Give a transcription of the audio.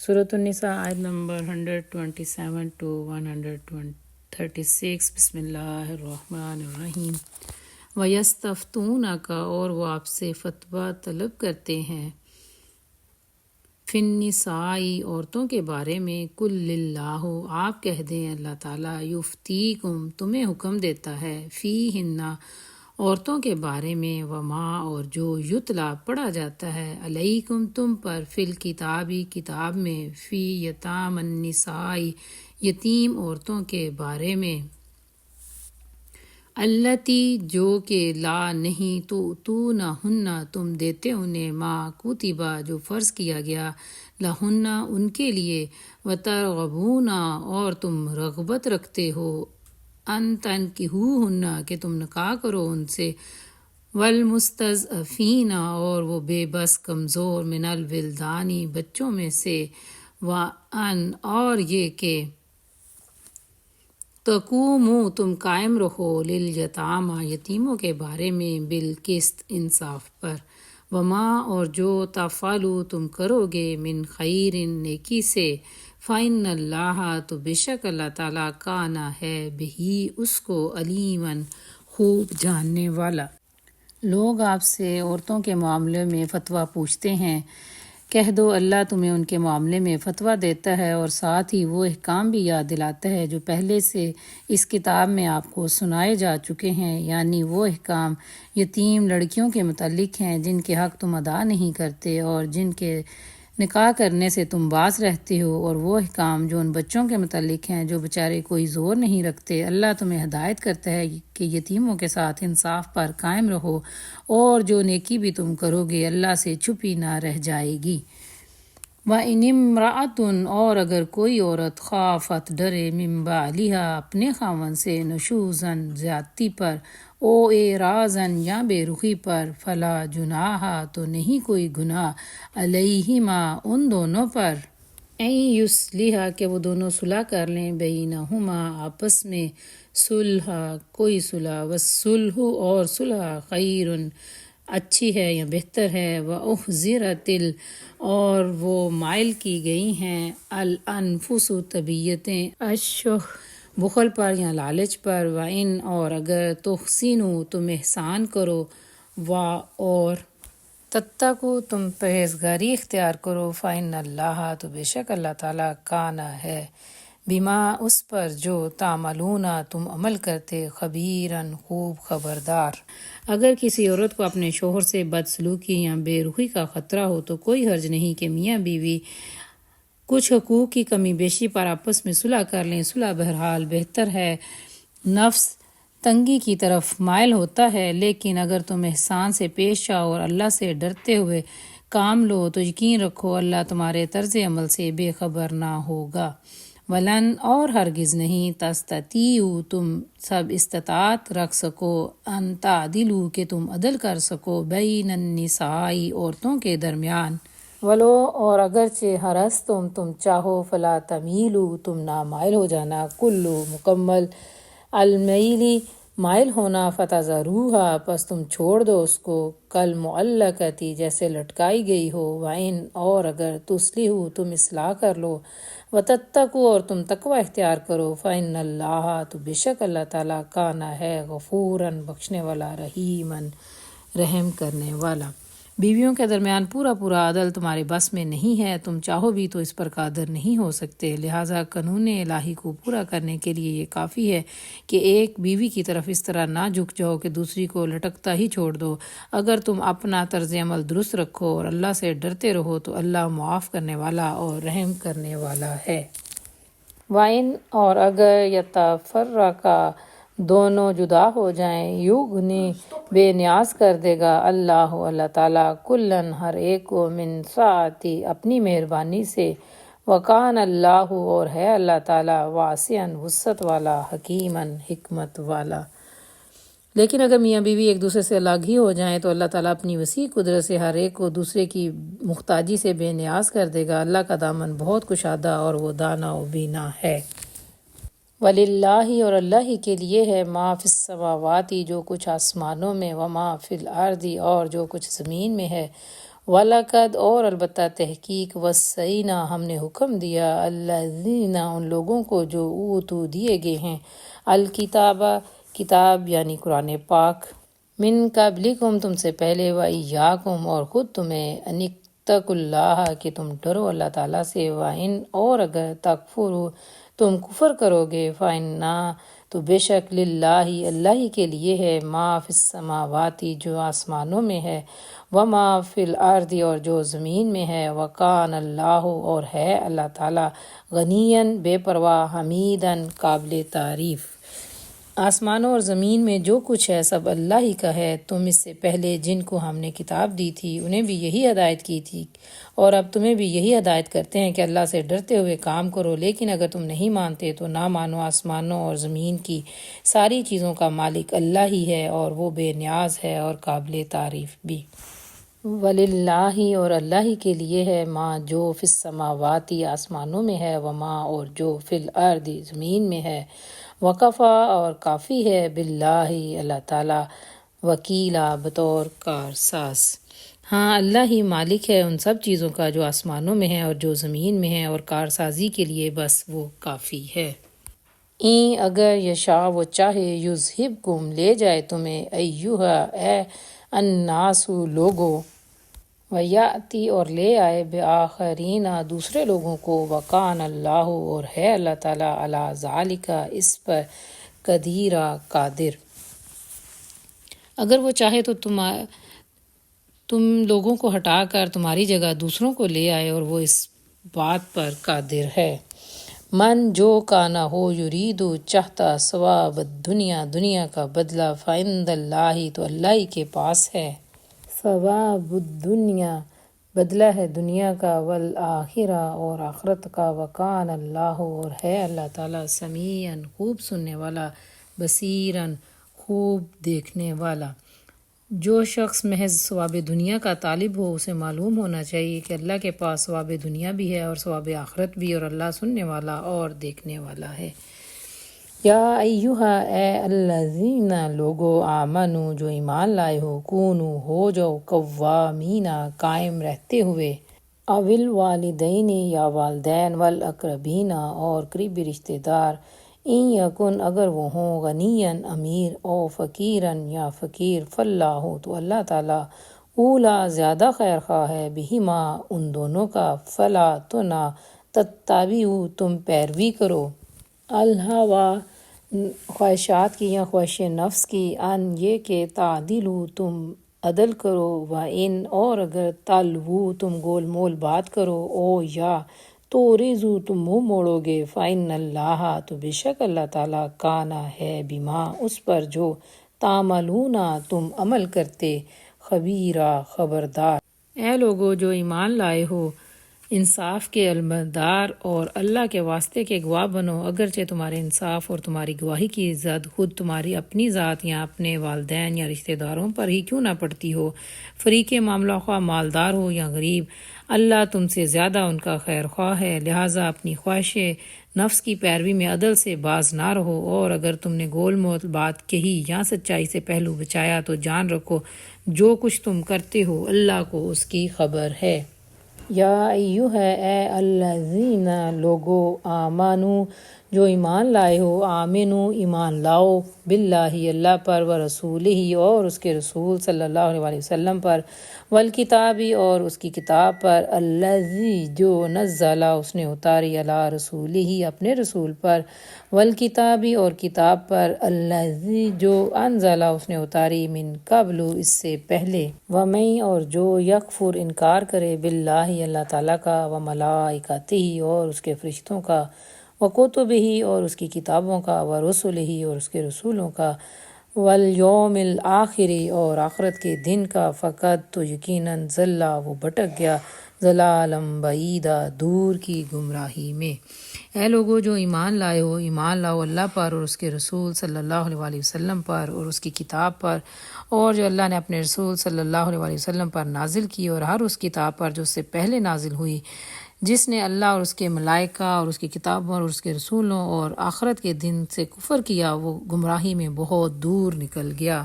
سورۃ النساء آیت نمبر 127 to 136۔ بسم اللہ الرحمن الرحیم۔ وَيَسْتَفْتُونَكَ، اور وہ آپ سے فتویٰ طلب کرتے ہیں، فِي النِّسَاءِ، عورتوں کے بارے میں، قُلِ اللّٰہِ، آپ کہہ دیں اللہ تعالیٰ، یُفْتِیکُم، تمہیں حکم دیتا ہے، فِیہِنَّ، عورتوں کے بارے میں، وما، اور جو یتلا پڑھا جاتا ہے، علیکم تم پر، فی الکتابی کتاب میں، فی یتام النساء، یتیم عورتوں کے بارے میں، التی، جو کہ لا نہیں، تؤتونہن، تم دیتے انہیں، ما کتبہ، جو فرض کیا گیا، لہن، ان کے لیے، وترغبون، اور تم رغبت رکھتے ہو، ان تنکحوہن، کہ تم نکاح کرو ان سے، والمستضعفین، اور وہ بے بس کمزور، من الولدان، بچوں میں سے، وان، اور یہ کہ تقوموا، تم قائم رہو، لیلیتامى، یتیموں کے بارے میں، بالقسط، انصاف پر، وما، اور جو تفعلوا، تم کرو گے، من خیر، نیکی سے، فإن اللہ، تو بے شک اللہ تعالیٰ، کان، ہے، بہی، اس کو، علیما، خوب جاننے والا۔ لوگ آپ سے عورتوں کے معاملے میں فتویٰ پوچھتے ہیں، کہہ دو اللہ تمہیں ان کے معاملے میں فتویٰ دیتا ہے، اور ساتھ ہی وہ احکام بھی یاد دلاتا ہے جو پہلے سے اس کتاب میں آپ کو سنائے جا چکے ہیں، یعنی وہ احکام یتیم لڑکیوں کے متعلق ہیں جن کے حق تم ادا نہیں کرتے اور جن کے نکاح کرنے سے تم باز رہتے ہو، اور وہ احکام جو ان بچوں کے متعلق ہیں جو بیچارے کوئی زور نہیں رکھتے۔ اللہ تمہیں ہدایت کرتا ہے کہ یتیموں کے ساتھ انصاف پر قائم رہو، اور جو نیکی بھی تم کرو گے اللہ سے چھپی نہ رہ جائے گی۔ وَإِنِ امْرَأَةٌ، اور اگر کوئی عورت، خافت، ڈرے، مِن بَعْلِہَا، اپنے خاوند سے، نشوزاً، زیادتی پر، او اعراضاً، یا بے رخی پر، فلا جناح، تو نہیں کوئی گناہ، علیہما، ان دونوں پر، ان یصلحا، کہ وہ دونوں صلح کر لیں، بینہما، آپس میں، صلح، کوئی صلح، والصلح، اور صلح، خیر، اچھی ہے یا بہتر ہے، وَأُحْضِرَتِ، اور وہ مائل کی گئی ہیں، الانفس، طبیعتیں، الشح، بخل پر یا لالچ پر، وَإِنْ، اور اگر تحسنوا، تم احسان کرو، اور تتقوا، تم پرہیزگاری اختیار کرو، فإن اللہ، تو بے شک اللہ تعالیٰ، کان، ہے، بما، اس پر، جو تعملون، تم عمل کرتے، خبیراً، خوب خبردار۔ اگر کسی عورت کو اپنے شوہر سے بدسلوکی یا بے رخی کا خطرہ ہو تو کوئی حرج نہیں کہ میاں بیوی کچھ حقوق کی کمی بیشی پر آپس میں صلح کر لیں۔ صلح بہرحال بہتر ہے، نفس تنگی کی طرف مائل ہوتا ہے، لیکن اگر تم احسان سے پیش آؤ اور اللہ سے ڈرتے ہوئے کام لو تو یقین رکھو اللہ تمہارے طرز عمل سے بے خبر نہ ہوگا۔ ولن، اور ہرگز نہیں، تستطیعوا، تم سب استطاعت رکھ سکو، ان تعدلوا، کہ تم عدل کر سکو، بین النساء، عورتوں کے درمیان، ولو، اور اگرچہ، تم چاہو، فلا تمیلوا، تم نہ مائل ہو جانا، کلو، مکمل، المیلی، مائل ہونا، فتذروہا، پس تم چھوڑ دو اس کو، کالمعلقۃ، جیسے لٹکائی گئی ہو، وإن، اور اگر تصلحوا، تم اصلاح کر لو، وتتقوا، اور تم تقوی اختیار کرو، فإن اللہ، تو بے شک اللہ تعالیٰ، کان، ہے، غفوراً، بخشنے والا، رحیماً، رحم کرنے والا۔ بیویوں کے درمیان پورا عدل تمہارے بس میں نہیں ہے، تم چاہو بھی تو اس پر قادر نہیں ہو سکتے، لہٰذا قانون الہی کو پورا کرنے کے لیے یہ کافی ہے کہ ایک بیوی کی طرف اس طرح نہ جھک جاؤ کہ دوسری کو لٹکتا ہی چھوڑ دو۔ اگر تم اپنا طرز عمل درست رکھو اور اللہ سے ڈرتے رہو تو اللہ معاف کرنے والا اور رحم کرنے والا ہے۔ وَإِنْ، اور اگر یتفرقا، دونوں جدا ہو جائیں، یغنی، بے نیاز کر دے گا، اللہ تعالیٰ، کلاً، ہر ایک کو، من سعتی، اپنی مہربانی سے، وکان اللہ، اور ہے اللہ تعالیٰ، واسعاً، وسعت والا، حکیماً، حکمت والا۔ لیکن اگر میاں بیوی ایک دوسرے سے الگ ہی ہو جائیں تو اللہ تعالیٰ اپنی وسیع قدرت سے ہر ایک کو دوسرے کی محتاجی سے بے نیاز کر دے گا۔ اللہ کا دامن بہت کشادہ اور وہ دانا و بینا ہے۔ وَلِلَّهِ، اور اللہ ہی کے لیے ہے، ما فی السماوات، جو کچھ آسمانوں میں، وما فی الارض، اور جو کچھ زمین میں ہے، وَلَقَدْ اور البتہ تحقیق وَصَّيْنَا ہم نے حکم دیا الَّذِينَ ان لوگوں کو جو اوتو دیے گئے ہیں الکتاب کتاب یعنی قرآن پاک من قبلکم تم سے پہلے وَإِيَّاكُمْ اور خود تمہیں ان اتقوا اللہ کہ تم ڈرو اللہ تعالیٰ سے وَإِنْ اور اگر تکفروا تم کفر کرو گے فَإِنَّا تو بے شک للہ اللہ ہی کے لیے ہے ما فی السماواتی جو آسمانوں میں ہے وما فی الارض اور جو زمین میں ہے وکان اللہ اور ہے اللہ تعالیٰ غنیاً بے پرواہ حمیداً قابل تعریف۔ آسمانوں اور زمین میں جو کچھ ہے سب اللہ ہی کا ہے۔ تم اس سے پہلے جن کو ہم نے کتاب دی تھی انہیں بھی یہی ہدایت کی تھی اور اب تمہیں بھی یہی ہدایت کرتے ہیں کہ اللہ سے ڈرتے ہوئے کام کرو، لیکن اگر تم نہیں مانتے تو نہ مانو۔ آسمانوں اور زمین کی ساری چیزوں کا مالک اللہ ہی ہے اور وہ بے نیاز ہے اور قابل تعریف بھی۔ وَلِلَّهِ اور اللہ ہی کے لیے ہے ما جو فی السماواتی آسمانوں میں ہے وما اور جو فی الارض زمین میں ہے وکفا اور کافی ہے باللہ اللہ تعالیٰ وکیلا بطور کارساز۔ ہاں اللہ ہی مالک ہے ان سب چیزوں کا جو آسمانوں میں ہے اور جو زمین میں ہے اور کارسازی کے لیے بس وہ کافی ہے۔ این اگر یشاء وہ چاہے یذہبکم لے جائے تمہیں ایہا اے الناس لوگو ویاتی اور لے آئے بآخرین دوسرے لوگوں کو وکان اللہ اور ہے اللہ تعالیٰ علی ذالک اس پر قدیرا قادر۔ اگر وہ چاہے تو تم لوگوں کو ہٹا کر تمہاری جگہ دوسروں کو لے آئے اور وہ اس بات پر قادر ہے۔ من جو کانا ہو یریدو چاہتا ثواب الدنیا دنیا کا بدلہ فعند اللہ تو اللہ ہی کے پاس ہے۔ ثواب الدنیا بدلہ ہے دنیا کا والآخرہ اور آخرت کا وکان اللہ اور ہے اللہ تعالیٰ سمیعاً خوب سننے والا بصیراً خوب دیکھنے والا۔ جو شخص محض ثواب دنیا کا طالب ہو اسے معلوم ہونا چاہیے کہ اللہ کے پاس ثواب دنیا بھی ہے اور ثواب آخرت بھی اور اللہ سننے والا اور دیکھنے والا ہے۔ یا ایہا اے الذین لوگو آمنو جو ایمان لائے ہو کونو ہو جاؤ قوامین قائم رہتے ہوئے اول والدین یا والدین والاقربین اور قریبی رشتہ دار این یکن اگر وہ ہوں غنیاً امیر او فقیراً یا فقیر فاللہ تو اللہ تعالیٰ اولا زیادہ خیر خواہ ہے بہما ان دونوں کا فلا تو نہ تتبعوا تم پیروی کرو الہوا خواہشات کی یا خواہش نفس کی ان یہ کہ تعدلو تم عدل کرو وَإِنْ اور اگر تلوو تم گول مول بات کرو او یا تو ریزو تم منہ موڑو گے فَإِنَّ اللَّهَ تو بے شک اللہ تعالیٰ کانا ہے بما اس پر جو تعملون تم عمل کرتے خبیرہ خبردار۔ اے لوگو جو ایمان لائے ہو انصاف کے علمدار اور اللہ کے واسطے کے گواہ بنو اگرچہ تمہارے انصاف اور تمہاری گواہی کی عزت خود تمہاری اپنی ذات یا اپنے والدین یا رشتہ داروں پر ہی کیوں نہ پڑتی ہو، فریق معاملہ خواہ مالدار ہو یا غریب، اللہ تم سے زیادہ ان کا خیر خواہ ہے، لہٰذا اپنی خواہش نفس کی پیروی میں عدل سے باز نہ رہو، اور اگر تم نے گول مول بات کہی یا سچائی سے پہلو بچایا تو جان رکھو جو کچھ تم کرتے ہو اللہ کو اس کی خبر ہے۔ یا ایہا اے الذین لوگو آمنو جو ایمان لائے ہو آمنو ایمان لاؤ باللہ اللہ پر ورسولہ اور اس کے رسول صلی اللہ علیہ وسلم پر والکتابی اور اس کی کتاب پر الذی جو نزل اس نے اتاری علی رسولہ اپنے رسول پر والکتابی اور کتاب پر الذی جو انزل اس نے اتاری من قبل اس سے پہلے ومن اور جو یکفر انکار کرے باللہ اللہ تعالیٰ کا وملائکتہ اور اس کے فرشتوں کا وکتبہ اور اس کی کتابوں کا ورسلہ اور اس کے رسولوں کا والیوم الآخر اور آخرت کے دن کا فقط تو یقیناً ضل وہ بھٹک گیا ضلالا بعیدا دور کی گمراہی میں۔ اے لوگو جو ایمان لائے ہو ایمان لاؤ اللہ پر اور اس کے رسول صلی اللہ علیہ وسلم پر اور اس کی کتاب پر اور جو اللہ نے اپنے رسول صلی اللہ علیہ وسلم پر نازل کی اور ہر اس کتاب پر جو اس سے پہلے نازل ہوئی جس نے اللہ اور اس کے ملائکہ اور اس کی کتابوں اور اس کے رسولوں اور آخرت کے دن سے کفر کیا وہ گمراہی میں بہت دور نکل گیا۔